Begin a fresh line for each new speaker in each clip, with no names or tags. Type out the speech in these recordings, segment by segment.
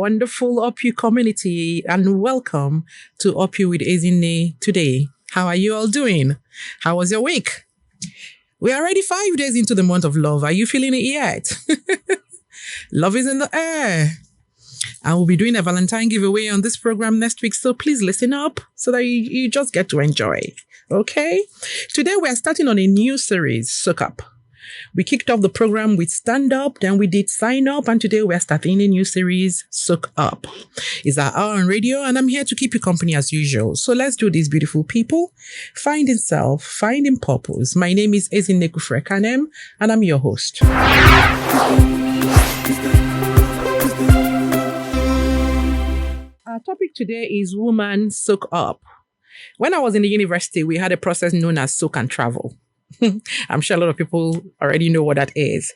wonderful UpYou community, and welcome to UpYou with Ezinne today. How are you all doing? How was your week? We are already 5 days into the month of love. Are you feeling it yet? Love is in the air. And we'll be doing a Valentine giveaway on this program next week, so please listen up so that you just get to enjoy. Okay? Today we are starting on a new series, SoakUp. We kicked off the program with Stand Up, then we did Sign Up, and today we are starting a new series, SoakUp. It's our hour on radio, and I'm here to keep you company as usual. So let's do this, beautiful people. Finding self, finding purpose. My name is Ezinne Kufrekanem, and I'm your host. Our topic today is Woman Soak Up. When I was in the university, we had a process known as soak and travel. I'm sure a lot of people already know what that is.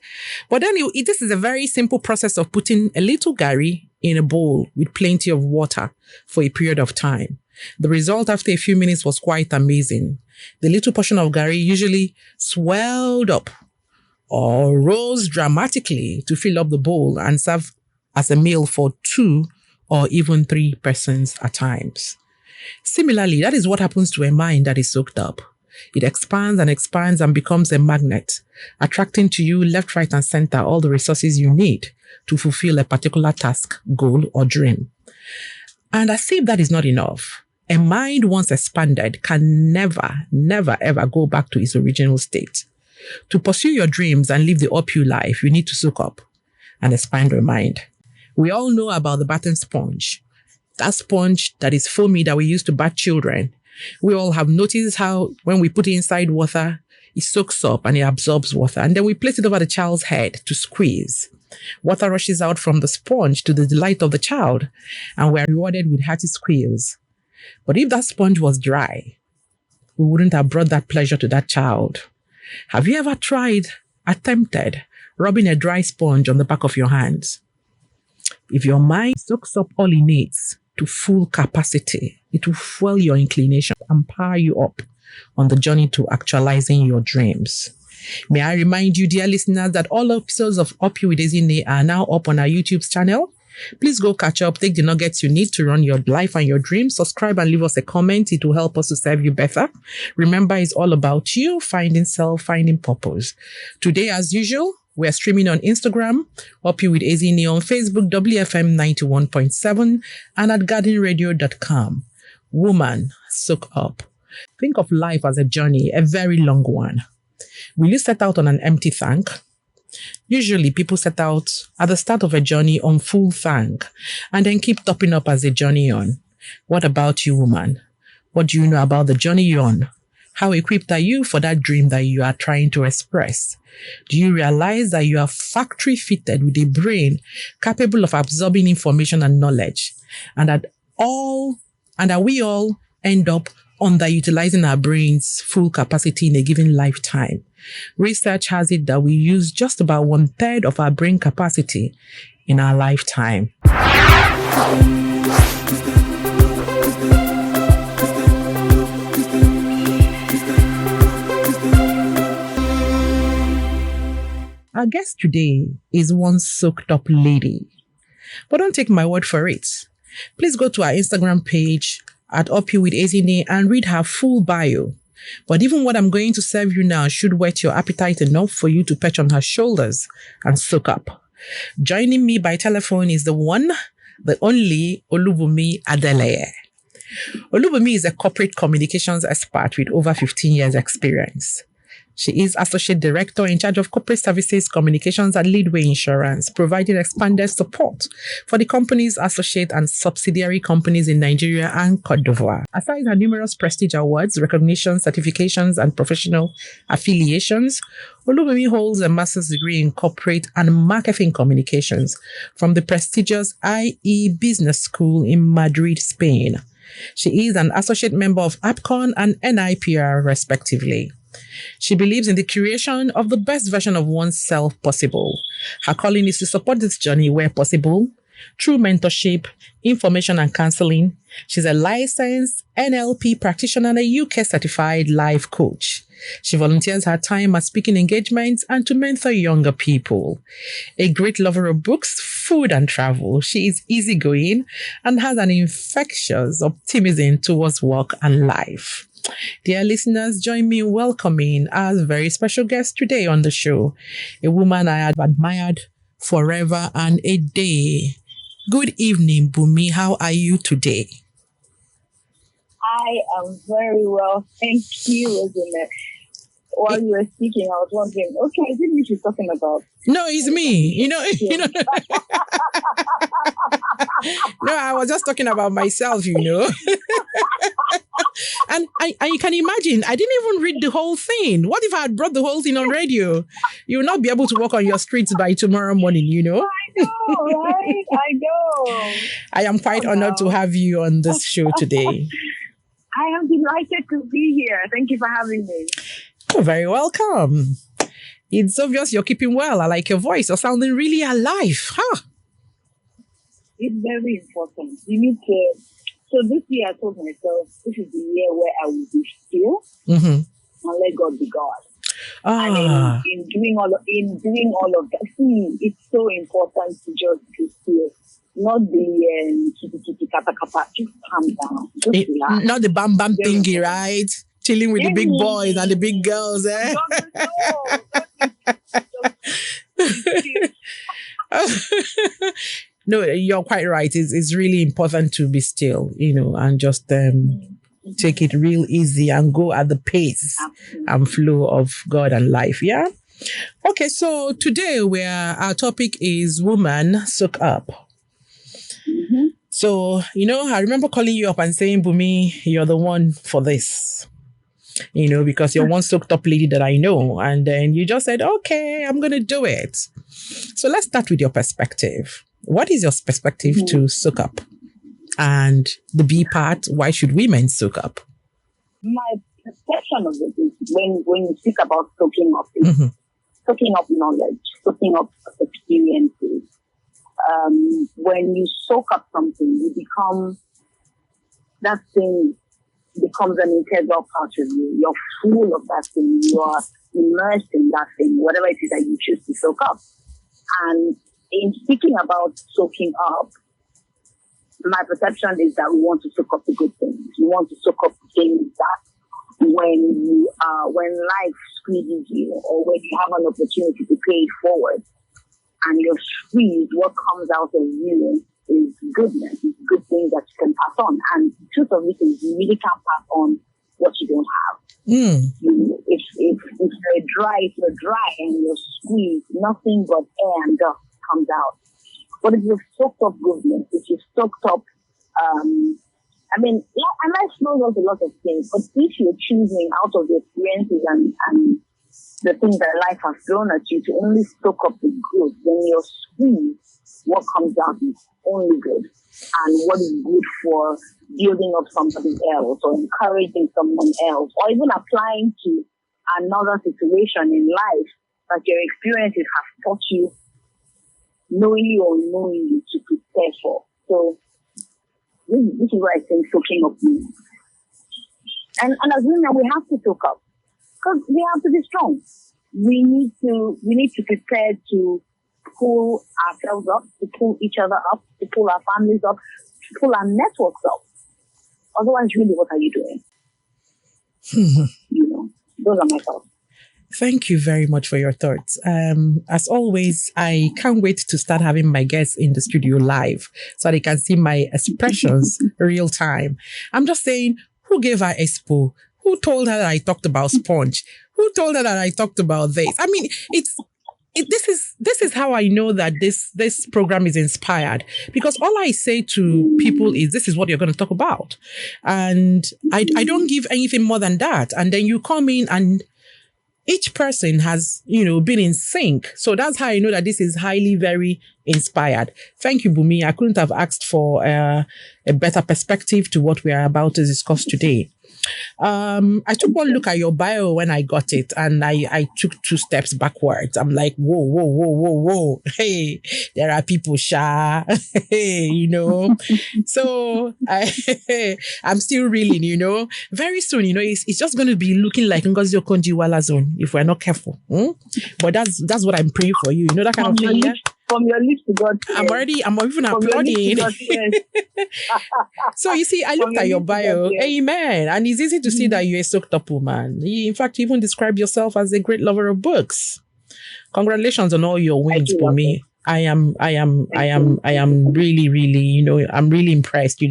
But then this is a very simple process of putting a little gari in a bowl with plenty of water for a period of time. The result after a few minutes was quite amazing. The little portion of gari usually swelled up or rose dramatically to fill up the bowl and serve as a meal for 2 or even 3 persons at times. Similarly, that is what happens to a mind that is soaked up. It expands and becomes a magnet, attracting to you left, right, and center all the resources you need to fulfill a particular task, goal, or dream. And as if that is not enough, a mind once expanded can never, ever go back to its original state. To pursue your dreams and live the UpYou life, you need to soak up and expand your mind. We all know about the bathing sponge. That sponge that is foamy that we use to bath children. We all have noticed how when we put it inside water, it soaks up and it absorbs water. And then we place it over the child's head to squeeze. Water rushes out from the sponge to the delight of the child, and we're rewarded with hearty squeals. But if that sponge was dry, we wouldn't have brought that pleasure to that child. Have you ever attempted rubbing a dry sponge on the back of your hands? If your mind soaks up all it needs to full capacity, it will fuel your inclination and power you up on the journey to actualizing your dreams. May I remind you, dear listeners, that all episodes of UpYou with Ezinne are now up on our YouTube channel. Please go catch up, take the nuggets you need to run your life and your dreams. Subscribe and leave us a comment. It will help us to serve you better. Remember, it's all about you, finding self, finding purpose. Today, as usual, we are streaming on Instagram, UpYou with Ezinne, on Facebook, WFM 91.7, and at gardenradio.com. Woman, soak up. Think of life as a journey, a very long one. Will you set out on an empty tank? Usually, people set out at the start of a journey on full tank and then keep topping up as they journey on. What about you, woman? What do you know about the journey you're on? How equipped are you for that dream that you are trying to express? Do you realize that you are factory fitted with a brain capable of absorbing information and knowledge, and that we all end up underutilizing our brain's full capacity in a given lifetime? Research has it that we use just about 1/3 of our brain capacity in our lifetime. Our guest today is one soaked up lady. But don't take my word for it. Please go to our Instagram page at UpYou with Ezinne and read her full bio. But even what I'm going to serve you now should whet your appetite enough for you to perch on her shoulders and soak up. Joining me by telephone is the one, the only Olubunmi Adeleye. Olubunmi is a corporate communications expert with over 15 years experience. She is Associate Director in charge of Corporate Services Communications at Leadway Insurance, providing expanded support for the company's associate and subsidiary companies in Nigeria and Cote d'Ivoire. Aside her numerous prestige awards, recognitions, certifications, and professional affiliations, Olubunmi holds a master's degree in corporate and marketing communications from the prestigious IE Business School in Madrid, Spain. She is an associate member of APCON and NIPR, respectively. She believes in the creation of the best version of oneself possible. Her calling is to support this journey where possible, through mentorship, information and counseling. She's a licensed NLP practitioner and a UK certified life coach. She volunteers her time at speaking engagements and to mentor younger people. A great lover of books, food and travel. She is easygoing and has an infectious optimism towards work and life. Dear listeners, join me in welcoming our very special guest today on the show, a woman I have admired forever and a day. Good evening, Bumi. How are you today?
I am very well. Thank you, Ezinne. While you were speaking, I was wondering, okay, I didn't know she's talking about.
No, it's me. You know. No, I was just talking about myself, and you can imagine, I didn't even read the whole thing. What if I had brought the whole thing on radio? You will not be able to walk on your streets by tomorrow morning,
I know, right? I know.
I am quite honored to have you on this show today.
I am delighted to be here. Thank you for having me.
You're very welcome. It's obvious you're keeping well. I like your voice. You're sounding really alive. Huh?
It's very important. You need to. So this year I told myself, this is the year where I will be still and let God be God. And in doing all of that, it's so important to just be still. Not the kitty kata kata, just calm down. Just relax. Not
the bam bam thingy, right? Chilling with the big boys and the big girls, eh? No, you're quite right. It's really important to be still, and just take it real easy and go at the pace and flow of God and life. Yeah. Okay, so today our topic is woman SoakUp.
Mm-hmm.
So, I remember calling you up and saying, Bumi, you're the one for this, because you're one soaked up lady that I know. And then you just said, okay, I'm going to do it. So let's start with your perspective. What is your perspective to SoakUp? And the B part, why should women soak up?
My perception of it is when you speak about soaking up, soaking up knowledge, soaking up experiences. When you soak up something, that thing becomes an integral part of you. You're full of that thing. You are immersed in that thing, whatever it is that you choose to soak up. And in speaking about soaking up, my perception is that we want to soak up the good things. We want to soak up the things that when life squeezes you or when you have an opportunity to pay it forward, and you're squeezed, what comes out of you is goodness, it's good things that you can pass on. And the truth of it is you really can't pass on what you don't have. If you're dry and you're squeezed, nothing but air and dust comes out. But if you've soaked up goodness, if you've soaked up, and life flows out a lot of things, but if you're choosing out of the experiences and the things that life has thrown at you to only soak up the good, when you're squeezed, what comes out is only good. And what is good for building up somebody else or encouraging someone else or even applying to another situation in life that your experiences have taught you knowingly or unknowingly to prepare for. So this is what I think soaking up means. And as women, we have to soak up. Because we have to be strong. We need to prepare to pull ourselves up, to pull each other up, to pull our families up, to pull our networks up. Otherwise, really, what are you doing? Those are my thoughts.
Thank you very much for your thoughts. As always, I can't wait to start having my guests in the studio live so they can see my expressions real time. I'm just saying, who gave her expo? Who told her that I talked about sponge? Who told her that I talked about this? I mean, this is how I know that this program is inspired, because all I say to people is, this is what you're going to talk about. And I don't give anything more than that. And then you come in and each person has, been in sync. So that's how I know that this is highly, very inspired. Thank you, Bumi. I couldn't have asked for a better perspective to what we are about to discuss today. I took one look at your bio when I got it, and I took 2 steps backwards. I'm like, whoa. Hey, there are people, Sha. Hey, So I'm still reeling, Very soon, it's just going to be looking like Ngozi Okonjo-Iweala zone if we're not careful. But that's what I'm praying for you. That kind of thing, yeah?
From your lips to God's ears.
I'm even applauding. So you see, I looked at your bio. Amen. And it's easy to see that you're a soaked up woman. You, in fact, even describe yourself as a great lover of books. Congratulations on all your wins for me. I am really, really, I'm really impressed,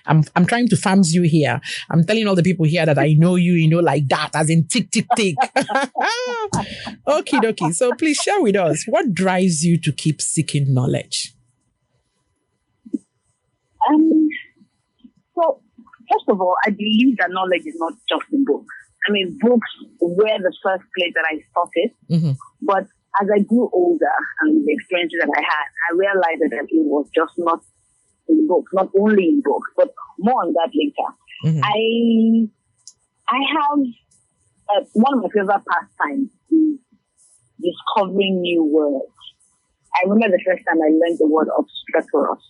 I'm trying to farms you here. I'm telling all the people here that I know you, like that, as in tick, tick, tick. Okie dokie. So please share with us, what drives you to keep seeking knowledge?
So, first of all, I believe that knowledge is not just in books. I mean, books were the first place that I started, but as I grew older and the experiences that I had, I realized that it was just not in books, not only in books, but more on that later. I have one of my favorite pastimes is discovering new words. I remember the first time I learned the word obstreperous.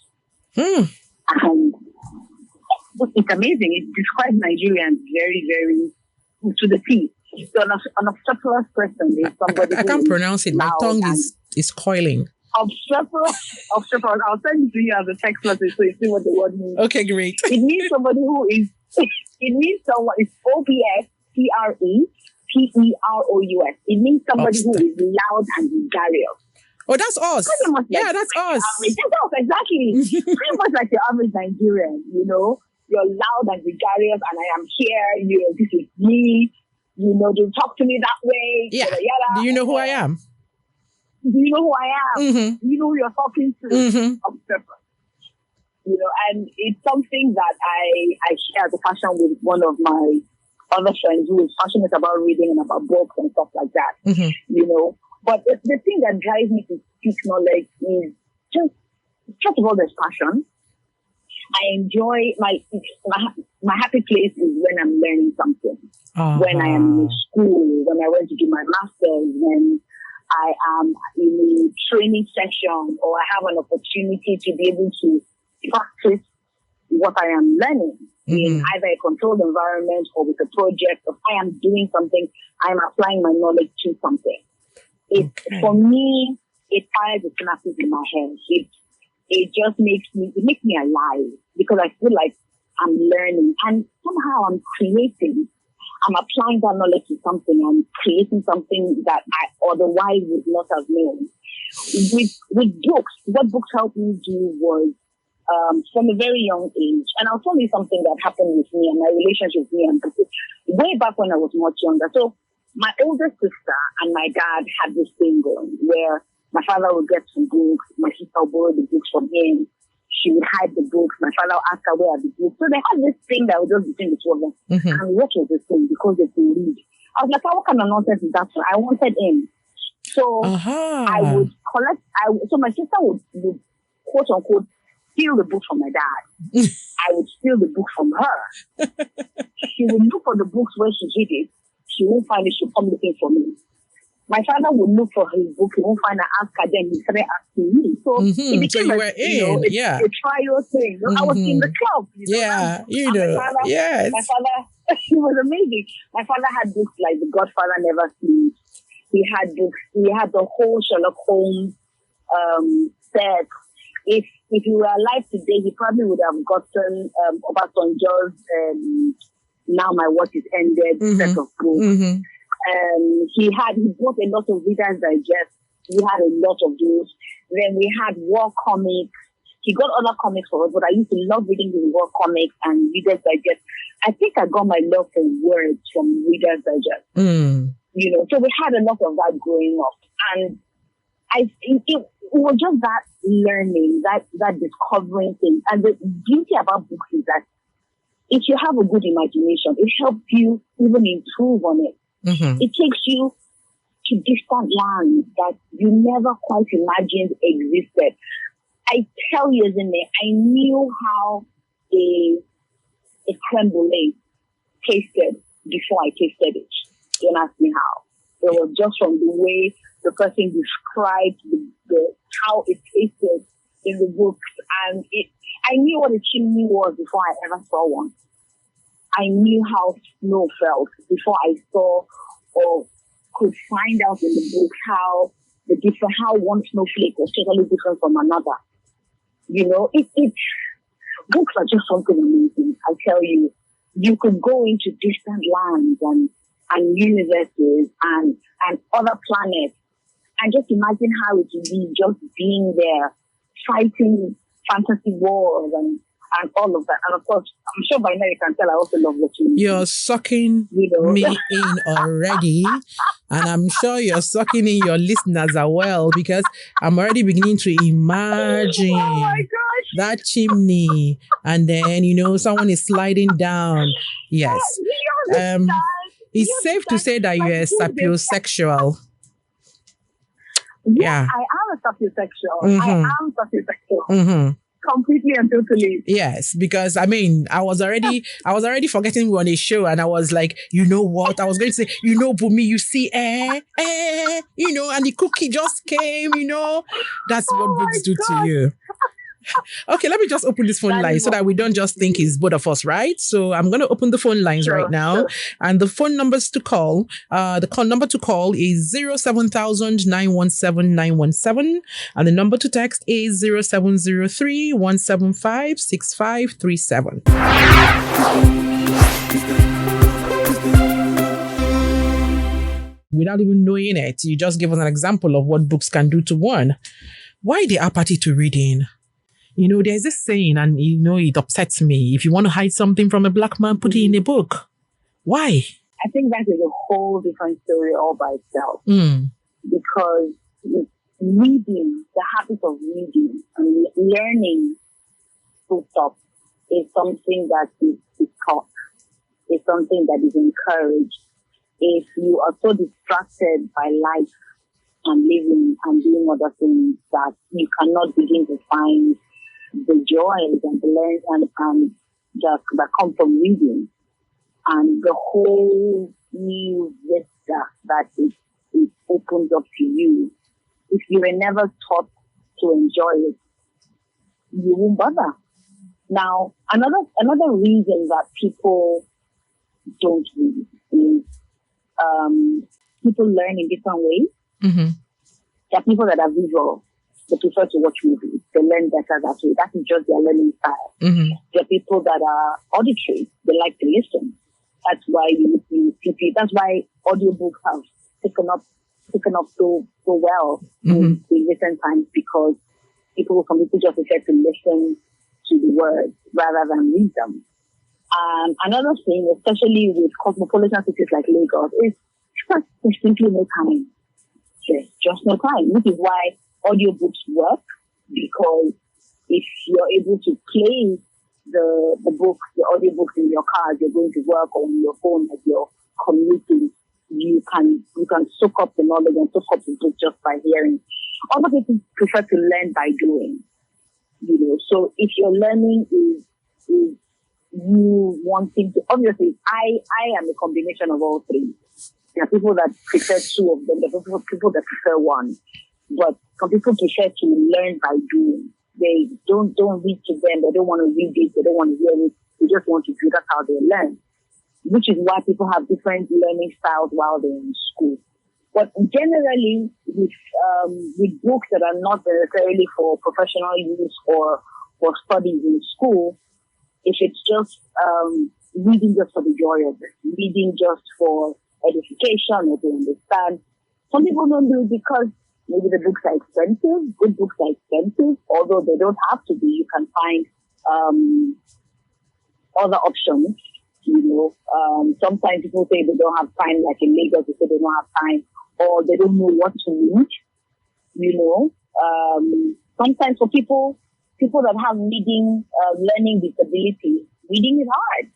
And it's amazing. It describes Nigerians very, very to the T. So an obstreperous person is somebody
I can't pronounce it. My tongue is coiling. Obstreperous. I'll
send it to you as a text message so you see what the word means.
Okay, great.
It means somebody who is, it means someone, it's OPSTREPEROUS. It means somebody who is loud and gregarious.
Oh, that's us. Yeah, that's us.
That's us, exactly. Pretty much like the average Nigerian, You're loud and gregarious and I am here, this is me. They talk to me that way.
Yeah. Do you know who I am?
Do you know who I am? Do you know who you're talking to? And it's something that I share as a passion with one of my other friends who is passionate about reading and about books and stuff like that. But the thing that drives me to seek knowledge is just first of all, there's passion. I enjoy my happy place is when I'm learning something. When I am in school, when I went to do my master's, when I am in a training session, or I have an opportunity to be able to practice what I am learning in either a controlled environment or with a project, or I am doing something, I'm applying my knowledge to something. For me, it fires the synapses in my head. It just makes me alive because I feel like I'm learning and somehow I'm creating. I'm applying that knowledge to something. I'm creating something that I otherwise would not have known. With books, what books helped me do was from a very young age. And I'll tell you something that happened with me and my relationship with me and books way back when I was much younger. So my older sister and my dad had this thing going where my father would get some books, my sister would borrow the books from him. She would hide the books. My father would ask her where are the books. So they had this thing that was just between the two of them. And what was this thing? Because they could read. I was like, what kind of nonsense is that? I wanted him. So I would collect, so my sister would quote unquote steal the book from my dad. I would steal the book from her. She would look for the books where she hid it. She won't find it. She'll come looking for me. My father would look for his book. He won't find an answer. Then he started asking me. So it became a trial thing. I was in the club.
My
father, he was amazing. My father had books like The Godfather Never Sleeps. He had books. He had the whole Sherlock Holmes set. If he were alive today, he probably would have gotten Obasanjo's Now My Watch Is Ended set of books. He bought a lot of Reader's Digest. We had a lot of those. Then we had war comics. He got other comics for us, but I used to love reading his war comics and Reader's Digest. I think I got my love for words from Reader's Digest. So we had a lot of that growing up. And it was just that learning, that discovering things. And the beauty about books is that if you have a good imagination, it helps you even improve on it. It takes you to different lands that you never quite imagined existed. I tell you, Ezinne, I knew how a creme brulee tasted before I tasted it. Don't ask me how. It was just from the way the person described how it tasted in the books, and I knew what a chimney was before I ever saw one. I knew how snow felt before I saw or could find out in the book how the different, how one snowflake was totally different from another. You know, books are just something amazing. I tell you, you could go into distant lands and universes and other planets and just imagine how it would be just being there, fighting fantasy wars and all of that. And of course, I'm sure by now you can tell I also love watching.
You're sucking me in already. And I'm sure you're sucking in your listeners as well, because I'm already beginning to imagine that chimney. And then, you know, someone is sliding down. Yes. It's safe to say that you're a sapiosexual.
Yeah, I am a sapiosexual. I am sapiosexual. Completely and totally.
Yes, because I mean, I was already forgetting we were on a show, and I was like, you know what? I was going to say, you know, Bumi, you see, you know, and the cookie just came, you know. That's what books do to you. Okay, let me just open this phone line so that we don't just think it's both of us, right? So I'm going to open the phone lines right now. And the phone numbers to call, the call number to call is 07000 917 917. And the number to text is 0703 175 6537. Without even knowing it, you just give us an example of what books can do to one. Why the apathy to reading? You know, there's this saying, and you know, it upsets me. If you want to hide something from a black man, put it in a book. Why?
I think that is a whole different story all by itself. Because reading, the habit of reading and learning full stop is something that is taught. It's something that is encouraged. If you are so distracted by life and living and doing other things that you cannot begin to find the joys and the learning and that come from reading, and the whole new vista that it opens up to you. If you were never taught to enjoy it, you won't bother. Now, another reason that people don't read is people learn in different ways. There are people that are visual. They prefer to watch movies. They learn better that way. That is just their learning style. There are people that are auditory. They like to listen. That's why that's why audiobooks have taken up so well in recent times, because some people just prefer to listen to the words rather than read them. Another thing, especially with cosmopolitan cities like Lagos, is there's simply no time. There's just no time, which is why audiobooks work, because if you're able to play the books, the audiobooks in your car as you're going to work, or on your phone as you're commuting, you can soak up the knowledge and soak up the book just by hearing. Other people prefer to learn by doing. You know, so if your learning is you wanting to, obviously, I am a combination of all three. There are people that prefer two of them. There are people that prefer one. But some people prefer to learn by doing. They don't read to them. They don't want to read it. They don't want to hear it. They just want to do. That's how they learn. Which is why people have different learning styles while they're in school. But generally, with books that are not necessarily for professional use or for studies in school, if it's just reading just for the joy of it, reading just for edification or to understand, some people don't do it because maybe the books are expensive. Good books are expensive, although they don't have to be. You can find other options. You know, sometimes people say they don't have time, like in Lagos, they say they don't have time, or they don't know what to read. You know, sometimes for people that have learning disability, reading is hard.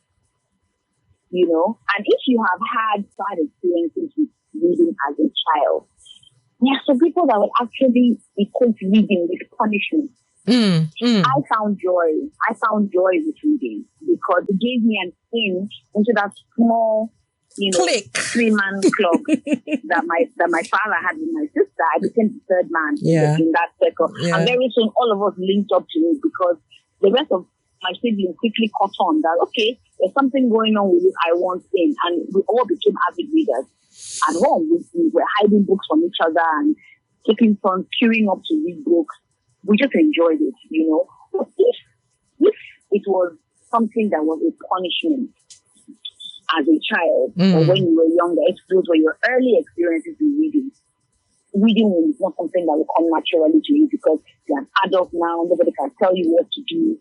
You know, and if you have had bad experiences with reading as a child, there are some people that would actually equate reading with punishment. I found joy with reading because it gave me an in into that small, you know, 3-man club that my father had with my sister. I became the third man in that circle. And very soon all of us linked up to it, because the rest of my siblings quickly caught on that, okay, there's something going on with it I want in. And we all became avid readers. At home, we were hiding books from each other, and taking turns, queuing up to read books. We just enjoyed it, But if it was something that was a punishment as a child, or when you were younger, if those were your early experiences in reading is not something that will come naturally to you because you're an adult now, nobody can tell you what to do,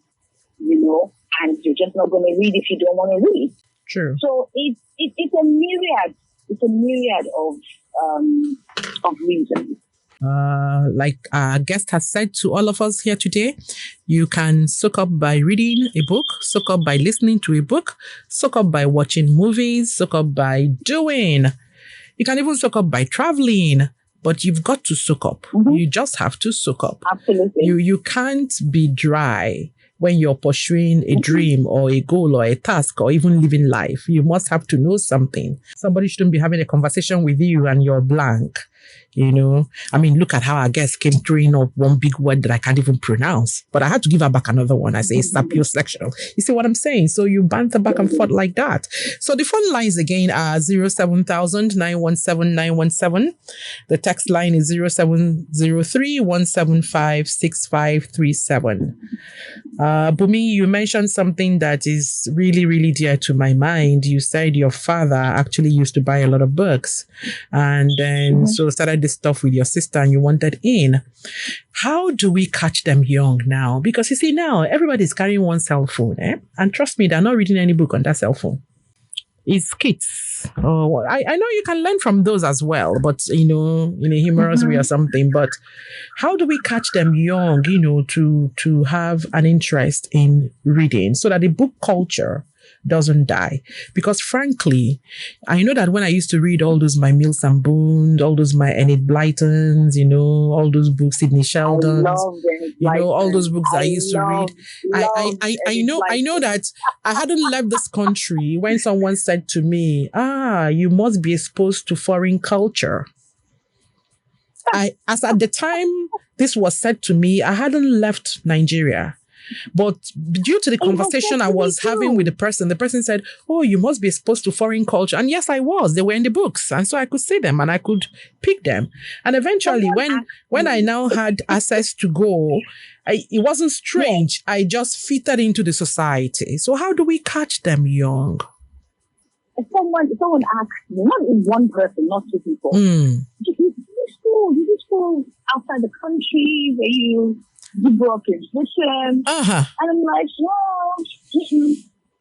and you're just not going to read if you don't want to read.
True.
So it's a myriad of reasons.
Like our guest has said to all of us here today, you can soak up by reading a book, soak up by listening to a book, soak up by watching movies, soak up by doing. You can even soak up by traveling, but you've got to soak up. Mm-hmm. You just have to soak up.
Absolutely.
You can't be dry when you're pursuing a dream or a goal or a task or even living life. You must have to know something. Somebody shouldn't be having a conversation with you and you're blank. I mean, look at how our guest came throwing up one big word that I can't even pronounce. But I had to give her back another one. I say sapiosexual. You see what I'm saying? So you banter back and forth like that. So the phone lines again are 07000 917 917. The text line is 0703 175 6537. Bumi, you mentioned something that is really, really dear to my mind. You said your father actually used to buy a lot of books and then so started this stuff with your sister and you wanted in. How do we catch them young now? Because you see now, everybody's carrying one cell phone, and trust me, they're not reading any book on that cell phone. It's kids. Oh, I know you can learn from those as well, but in a humorous way or something. But how do we catch them young, to have an interest in reading so that the book culture doesn't die? Because frankly, I know that when I used to read all those my Mills and Boone, all those my Enid Blytons, all those books, Sidney Sheldon's, all those books I used to read. I know that I hadn't left this country when someone said to me, you must be exposed to foreign culture. As at the time this was said to me, I hadn't left Nigeria. But due to the conversation I was having with the person said, you must be exposed to foreign culture. And yes, I was. They were in the books. And so I could see them and I could pick them. And eventually, when I now had access to go, it wasn't strange. I just fitted into the society. So how do we catch them young?
Someone asked me, not one person, not two people. You school outside the country where you grew up in Britain. And I'm like,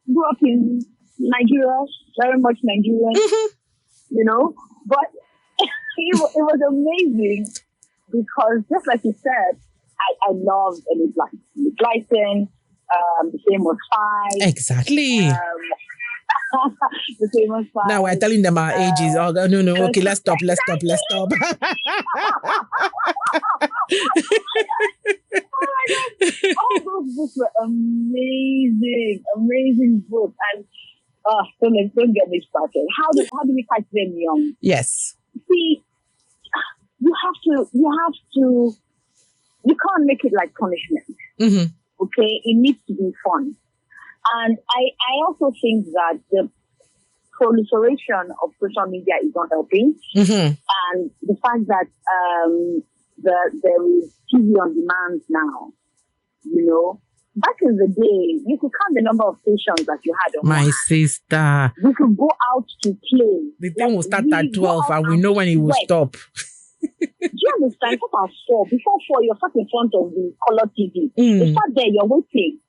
grew up in Nigeria, very much Nigerian, but it was amazing because just like you said, I loved Enid Blyton, the same was Five.
Exactly.
The same was Five.
Now we're telling them our ages. No. Okay, let's stop.
Oh my God. All those books were amazing books. And don't get me started. How do we catch them young?
Yes.
See, you can't make it like punishment. Mm-hmm. Okay, it needs to be fun. And I also think that the proliferation of social media is not helping. Mm-hmm. And the fact that there is TV on demand now, back in the day, you could count the number of stations that you had on.
My sister.
You could go out to play.
The thing will start at 12 and we know when it will stop.
Do you understand? About 4. Before 4, you're sat in front of the color TV. You start there, you're waiting.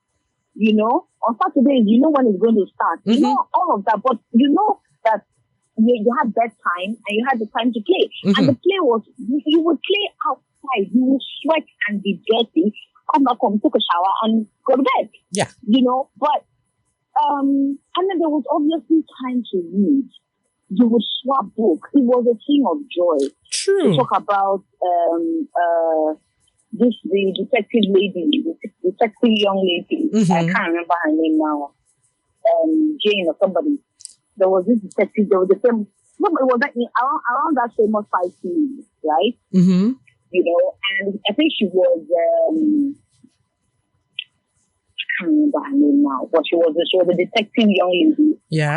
On Saturdays, when it's going to start. Mm-hmm. All of that. But that you had that time and you had the time to play. Mm-hmm. And the play was, you would play outside. You would sweat and be dirty. Come back home, take a shower and go to bed.
Yeah.
But, and then there was obviously time to read. You would swap books. It was a thing of joy.
True.
To talk about, the detective lady, the detective young lady. Mm-hmm. I can't remember her name now. Jane or somebody. There was this detective. There was the same. No, it was around that famous 5 series, right? Mm-hmm. And I think she was. I can't remember her name now, but she was a detective young lady.
Yeah.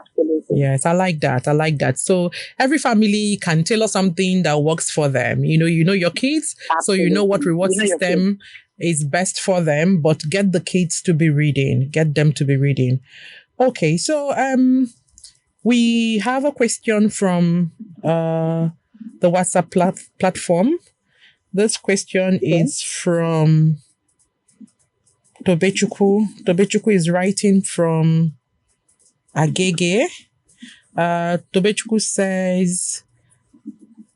Absolutely.
Yes, I like that. I like that. So every family can tailor something that works for them. You know your kids, so you know what reward system is best for them, but get the kids to be reading. Get them to be reading. Okay, so we have a question from the WhatsApp platform. This question is from Tobechukwu. Tobechukwu is writing from Agege. Tobechukwu says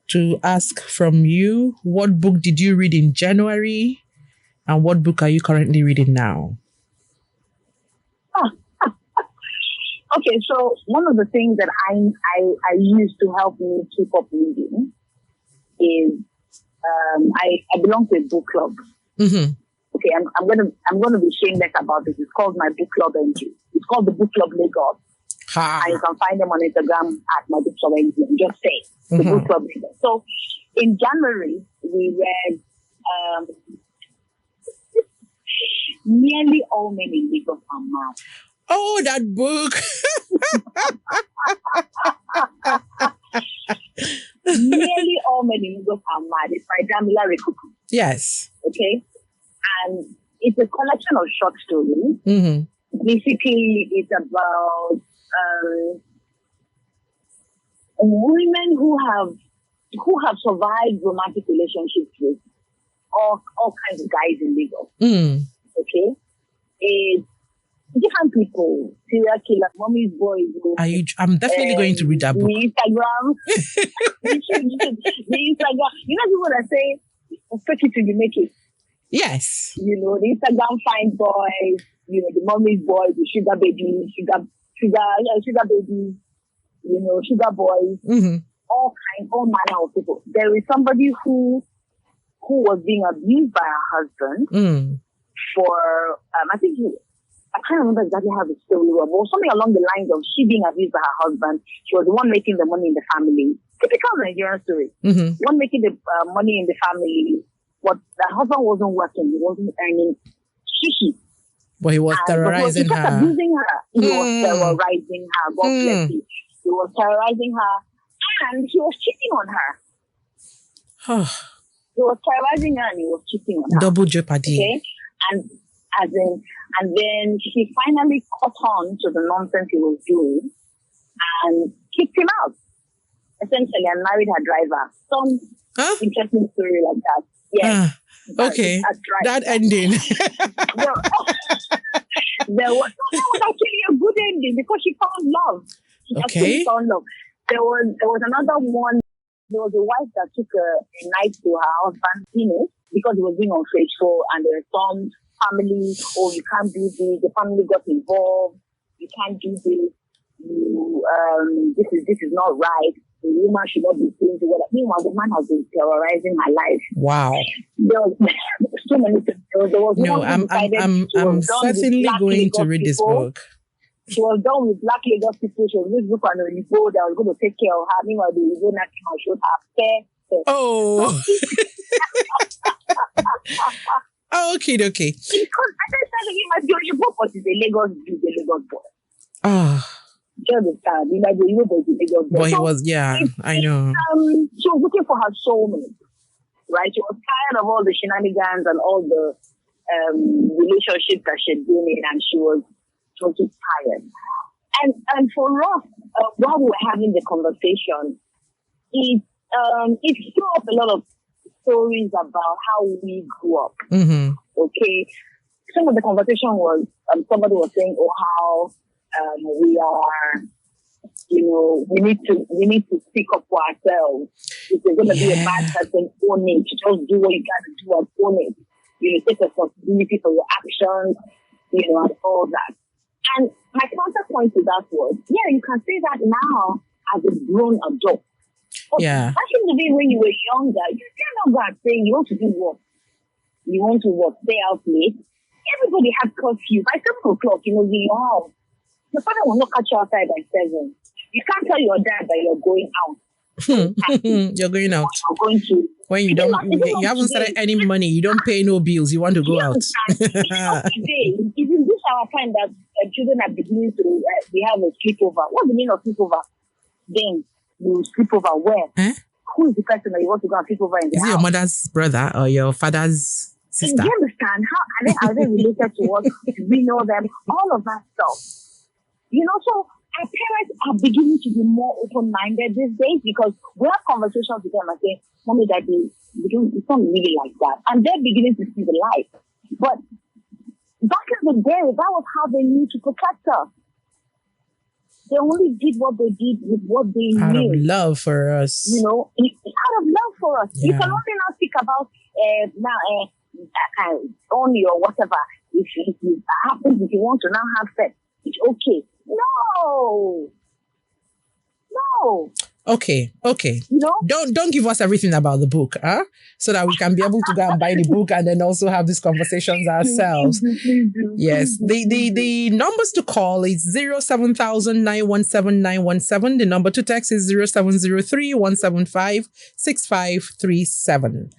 to ask from you, what book did you read in January and what book are you currently reading now?
Okay, so one of the things that I use to help me keep up reading is I belong to a book club.
Mm-hmm.
Okay, I'm gonna be shameless about this. It's called my book club NG. It's called the Book Club Lagos. And you can find them on Instagram at my book club NG. Just say the Book Club Lagos. So in January we read Nearly All Men in Lagos Are Mad.
Oh, that book.
Nearly All Men in Lagos Are Mad. It's by Damila Rekuku.
Yes.
Okay. And it's a collection of short stories.
Mm-hmm.
Basically, it's about women who have survived romantic relationships with all kinds of guys in Lagos.
Mm.
Okay. It's different people, serial killer, mommy's boys.
I'm definitely going to read that book.
The Instagram. the Instagram. You know people that say, fake it till you make it.
Yes.
You know, the Instagram fine boys, you know, the mommy's boys, the sugar babies, sugar babies, you know, sugar boys, all manner of people. There is somebody who was being abused by her husband for, I can't remember exactly how the story was, but something along the lines of she being abused by her husband. She was the one making the money in the family. Typical Nigerian story. One making the money in the family. But the husband wasn't working. He wasn't earning shishi.
But he was terrorizing her.
Abusing her. He was terrorizing her. God bless you. He was terrorizing her. And he was cheating on her. He was terrorizing her and he was cheating on her.
Double jeopardy.
Okay? And then she finally caught on to the nonsense he was doing and kicked him out. Essentially, and married her driver. Some interesting story like that. Yes.
Okay.
That's right.
That ending.
There was actually a good ending because she found love. She actually found love. There was another one. There was a wife that took a knife to her husband's penis because he was being unfaithful, and there was some family, you can't do this. The family got involved. You can't do this. This is not right. The woman should not be doing together. Meanwhile, the man has been terrorizing my life.
Wow.
There was so many things. There was
I'm certainly going to read this book.
She was done with Black Lagos people. She was with group and Olivo that was going to take care of her. Meanwhile, the Olivo national showed her fair.
Oh. Okay.
Because I said he might be Olivo, but he's a Lagos boy. Just the time, he might be Olivo, but he's a Lagos boy.
But he was, I know.
She was looking for her soulmate, right? She was tired of all the shenanigans and all the relationships that she'd been in, and she was just tired. And for us, while we were having the conversation, it threw up a lot of stories about how we grew up. Okay, some of the conversation was somebody was saying, how we are, we need to speak up for ourselves. If you're going to be a bad person, own it. Just do what you got to do and own it. Take responsibility for your actions, and all that. And my counterpoint to that was, you can say that now as a grown adult. But back in the day when you were younger, you're not going to say you want to do what? You want to what? Stay out late? Everybody had curfew. By 7 o'clock, you're out. Your father will not catch you outside by 7. You can't tell your dad that you're going out.
You're going out.
You're going to.
When you haven't started any money, you don't pay no bills, you want to go out.
Today, it is this our time that children are beginning to, we have a sleepover. What's the meaning of sleepover? Then you sleep over where?
Eh?
Who is the person that you want to go and sleep over in the
Is it
house?
your mother's brother or your father's sister?
Do you understand? How are they related to us? We know them. All of that stuff. You know, so our parents are beginning to be more open-minded these days because we have conversations with them and say, Mommy, Daddy, it's not really like that. And they're beginning to see the light. But back in the day, that was how they knew to protect us. They only did what they did with what they knew.
Out of love for us.
You know, out of love for us.
Yeah.
You can only now speak about only or whatever. If it happens, if you want to now have sex, it's okay. No.
Okay.
You know?
Don't give us everything about the book, huh? So that we can be able to go and buy the book and then also have these conversations ourselves. Yes. The numbers to call is 07000-917-917. The number to text is 0703-175-6537.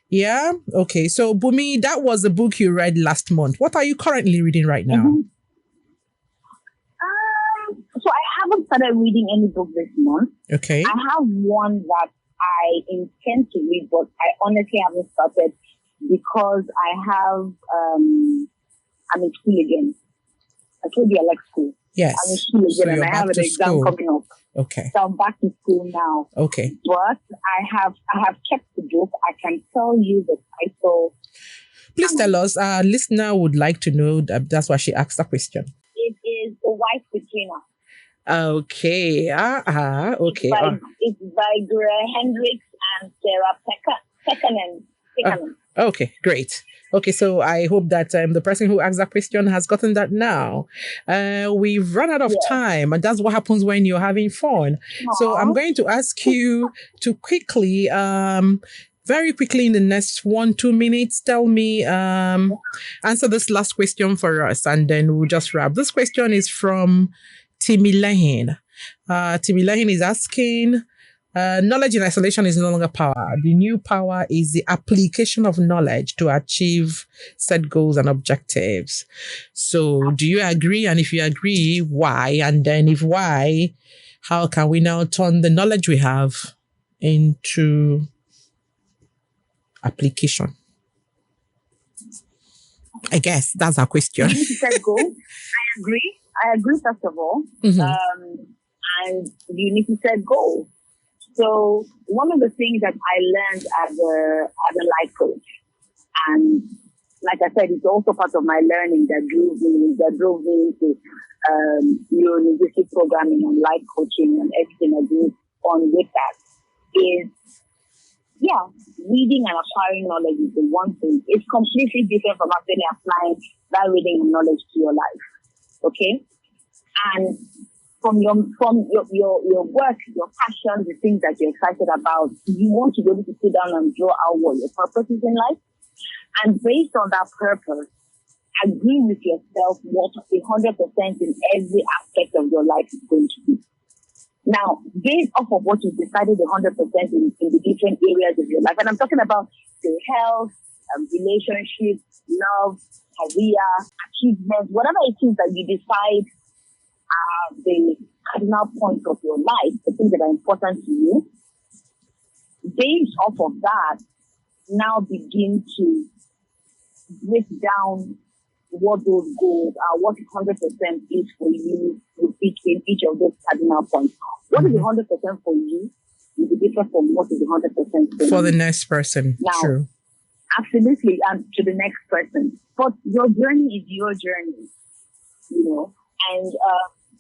Yeah. Okay. So Bumi, that was the book you read last month. What are you currently reading right now?
Mm-hmm. So I haven't started reading any book this month.
Okay.
I have one that I intend to read, but I honestly haven't started because I'm in school again. I told you I like school.
Yes.
I'm in school again,
So
and
you're
I have
back
an
to
exam
school.
coming up.
Okay.
So I'm back to school now.
Okay.
But I have checked the book. I can tell you the title.
Please tell us. Our listener would like to know that's why she asked the question.
It is The Wife Between Us.
Okay. Okay.
It's by Greg Hendricks and Sarah Pekkanen.
Okay, great. Okay, so I hope that the person who asked that question has gotten that now. We've run out of time, and that's what happens when you're having fun.
Aww.
So I'm going to ask you to quickly, very quickly in the next 1-2 minutes, tell me, answer this last question for us, and then we'll just wrap. This question is from Timilehin. Timilehin is asking, knowledge in isolation is no longer power. The new power is the application of knowledge to achieve set goals and objectives. So do you agree? And if you agree, why? And then if why, how can we now turn the knowledge we have into application? I guess that's our question.
Set goals. I agree, first of all.
Mm-hmm.
And you need to set goals. So one of the things that I learned as a life coach, and like I said, it's also part of my learning that drove me into neurolinguistic programming and life coaching and everything I do on with that is, reading and acquiring knowledge is the one thing. It's completely different from actually applying that reading and knowledge to your life. Okay? And from your work, your passion, the things that you're excited about, you want to be able to sit down and draw out what your purpose is in life. And based on that purpose, agree with yourself what 100% in every aspect of your life is going to be. Now, based off of what you've decided 100% in the different areas of your life, and I'm talking about your health, relationships, love, career, achievements, whatever it is that you decide are the cardinal points of your life, the things that are important to you, based off of that, now begin to break down what those goals are, what 100% is for you in each of those cardinal points. What is 100% for you is different from what is 100%
for the next person.
Now,
true.
Absolutely, and to the next person. But your journey is your journey, you know. And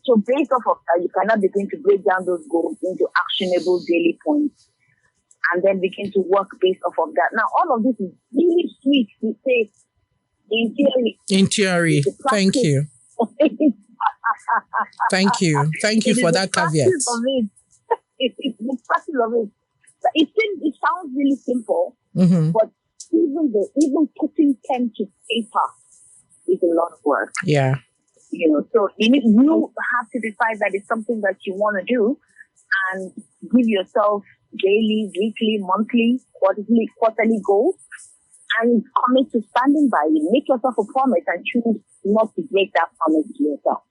so based off of that, you cannot begin to break down those goals into actionable daily points and then begin to work based off of that. Now, all of this is really sweet to say in theory.
In theory. Thank you. Thank you. Thank you for that caveat.
It's the practice of it. It sounds really simple, but even putting pen to paper is a lot of work.
Yeah.
You know, so you have to decide that it's something that you want to do and give yourself daily, weekly, monthly, quarterly goals and commit to standing by it. Make yourself a promise and choose not to break that promise to yourself.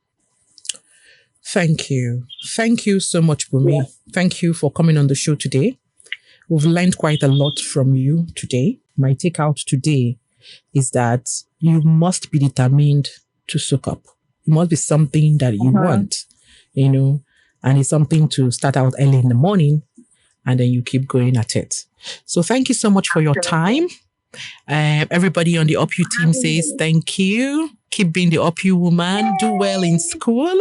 Thank you. Thank you so much, Bumi.
Yeah.
Thank you for coming on the show today. We've learned quite a lot from you today. My takeout today is that you must be determined to soak up. It must be something that you want, and it's something to start out early in the morning and then you keep going at it. So thank you so much for your time. Everybody on the UpYou team says thank you. Keep being the UpYou woman. Do well in school.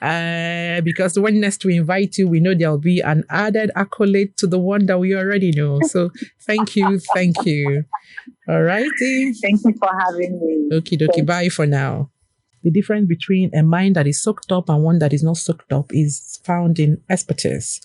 Because when next we invite you, we know there'll be an added accolade to the one that we already know. So thank you. Thank you. All righty.
Thank you for having me.
Okie dokie. Bye for now. The difference between a mind that is soaked up and one that is not soaked up is found in expertise.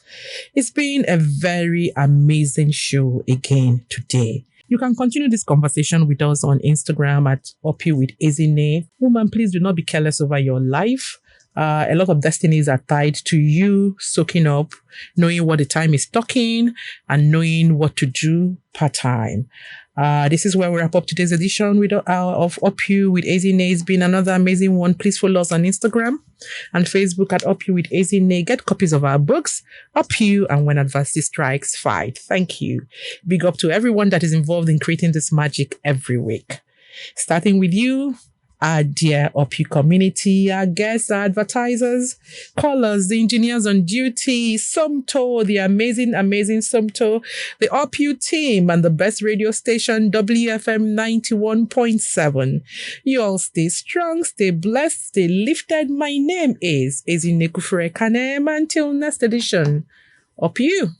It's been a very amazing show again today. You can continue this conversation with us on Instagram at UpyouwithEzinne. Woman, please do not be careless over your life. A lot of destinies are tied to you soaking up, knowing what the time is talking, and knowing what to do part-time. This is where we wrap up today's edition of UpYou with Ezinne. It's been another amazing one. Please follow us on Instagram and Facebook at UpYou with Ezinne. Get copies of our books, UpYou and When Adversity Strikes, Fight. Thank you. Big up to everyone that is involved in creating this magic every week. Starting with you, our dear UpYou community, our guests, our advertisers, callers, the engineers on duty, Somto, the amazing Somto, the UpYou team, and the best radio station, WFM 91.7. You all stay strong, stay blessed, stay lifted. My name is Ezinne Kufure Kanem. Until next edition, UpYou.